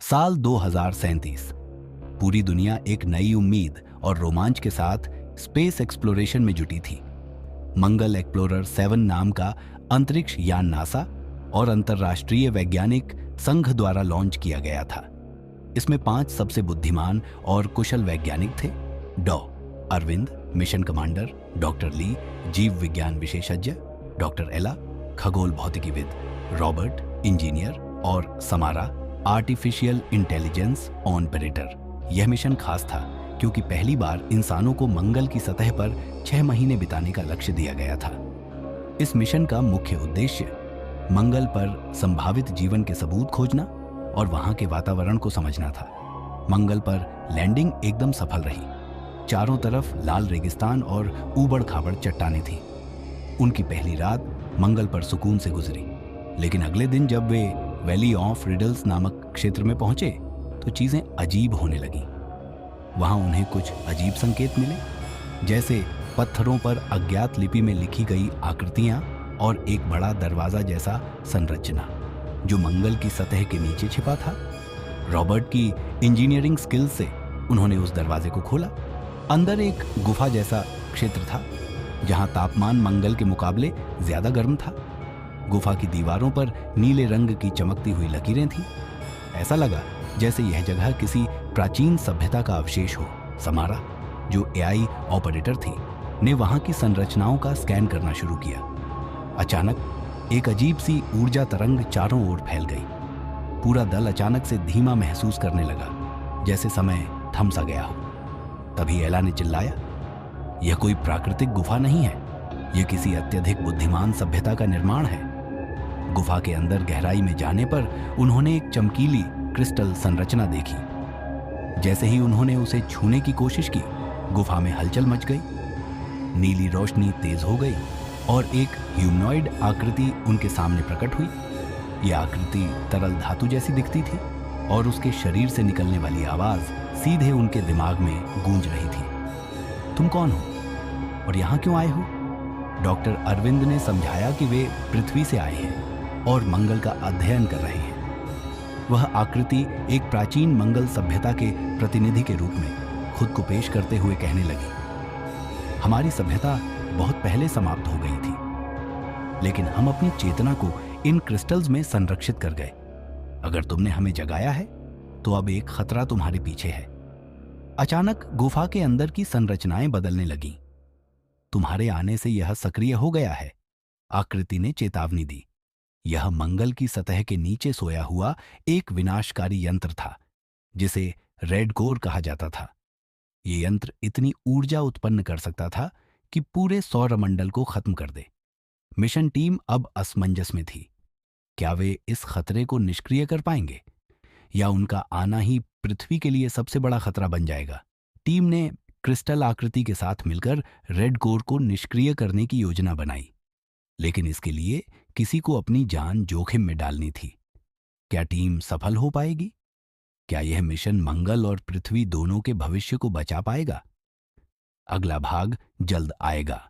साल 2037। पूरी दुनिया एक नई उम्मीद और रोमांच के साथ स्पेस एक्सप्लोरेशन में जुटी थी। मंगल एक्सप्लोरर 7 नाम का अंतरिक्ष यान नासा और अंतर्राष्ट्रीय वैज्ञानिक संघ द्वारा लॉन्च किया गया था। इसमें 5 सबसे बुद्धिमान और कुशल वैज्ञानिक थे। डॉ Arvind mission commander, doctor Li जीव विज्ञान विशेषज्ञ, डॉक्टर एला खगोल भौतिकीविद, रॉबर्ट इंजीनियर और समारा आर्टिफिशियल इंटेलिजेंस ऑपरेटर। यह मिशन खास था क्योंकि पहली बार इंसानों को मंगल की सतह पर 6 महीने बिताने का लक्ष्य दिया गया था। इस मिशन का मुख्य उद्देश्य मंगल पर संभावित जीवन के सबूत खोजना और वहां के वातावरण को समझना था। मंगल पर लैंडिंग एकदम सफल रही। चारों तरफ लाल रेगिस्तान और ऊबड़ खाबड़ चट्टानें थीं। उनकी पहली रात मंगल पर सुकून से गुजरी, लेकिन अगले दिन जब वे वैली ऑफ रिडल्स नामक क्षेत्र में पहुंचे तो चीजें अजीब होने लगीं। वहां उन्हें कुछ अजीब संकेत मिले, जैसे पत्थरों पर अज्ञात लिपि में लिखी गई आकृतियां और एक बड़ा दरवाजा जैसा संरचना जो मंगल की सतह के नीचे छिपा था। रॉबर्ट की इंजीनियरिंग स्किल्स से उन्होंने उस दरवाजे को खोला। अंदर एक गुफा जैसा क्षेत्र था जहां तापमान मंगल के मुकाबले ज्यादा गर्म था। गुफा की दीवारों पर नीले रंग की चमकती हुई लकीरें थीं। ऐसा लगा जैसे यह जगह किसी प्राचीन सभ्यता का अवशेष हो। समारा, जो एआई ऑपरेटर थी, ने वहां की संरचनाओं का स्कैन करना शुरू किया। अचानक एक अजीब सी ऊर्जा तरंग चारों ओर फैल गई। पूरा दल अचानक से धीमा महसूस करने लगा, जैसे समय थम सा गया हो। तभी एला ने चिल्लाया, यह कोई प्राकृतिक गुफा नहीं है, यह किसी अत्यधिक बुद्धिमान सभ्यता का निर्माण है। गुफा के अंदर गहराई में जाने पर उन्होंने एक चमकीली क्रिस्टल संरचना देखी। जैसे ही उन्होंने उसे छूने की कोशिश की, गुफा में हलचल मच गई। नीली रोशनी तेज हो गई और एक ह्यूमनॉइड आकृति उनके सामने प्रकट हुई। यह आकृति तरल धातु जैसी दिखती थी और उसके शरीर से निकलने वाली आवाज सीधे उनके दिमाग में गूंज रही थी। तुम कौन हो और यहां क्यों आए हो? डॉक्टर अरविंद ने समझाया कि वे पृथ्वी से आए हैं और मंगल का अध्ययन कर रहे हैं। वह आकृति एक प्राचीन मंगल सभ्यता के प्रतिनिधि के रूप में खुद को पेश करते हुए कहने लगी, हमारी सभ्यता बहुत पहले समाप्त हो गई थी, लेकिन हम अपनी चेतना को इन क्रिस्टल्स में संरक्षित कर गए। अगर तुमने हमें जगाया है तो अब एक खतरा तुम्हारे पीछे है। अचानक गुफा के अंदर की संरचनाएं बदलने लगीं। तुम्हारे आने से यह सक्रिय हो गया है, आकृति ने चेतावनी दी। यह मंगल की सतह के नीचे सोया हुआ एक विनाशकारी यंत्र था जिसे रेड कोर कहा जाता था। यह यंत्र इतनी ऊर्जा उत्पन्न कर सकता था कि पूरे सौरमंडल को खत्म कर दे। मिशन टीम अब असमंजस में थी। क्या वे इस खतरे को निष्क्रिय कर पाएंगे या उनका आना ही पृथ्वी के लिए सबसे बड़ा खतरा बन जाएगा? टीम ने क्रिस्टल आकृति के साथ मिलकर रेड कोर को निष्क्रिय करने की योजना बनाई, लेकिन इसके लिए किसी को अपनी जान जोखिम में डालनी थी। क्या टीम सफल हो पाएगी? क्या यह मिशन मंगल और पृथ्वी दोनों के भविष्य को बचा पाएगा? अगला भाग जल्द आएगा।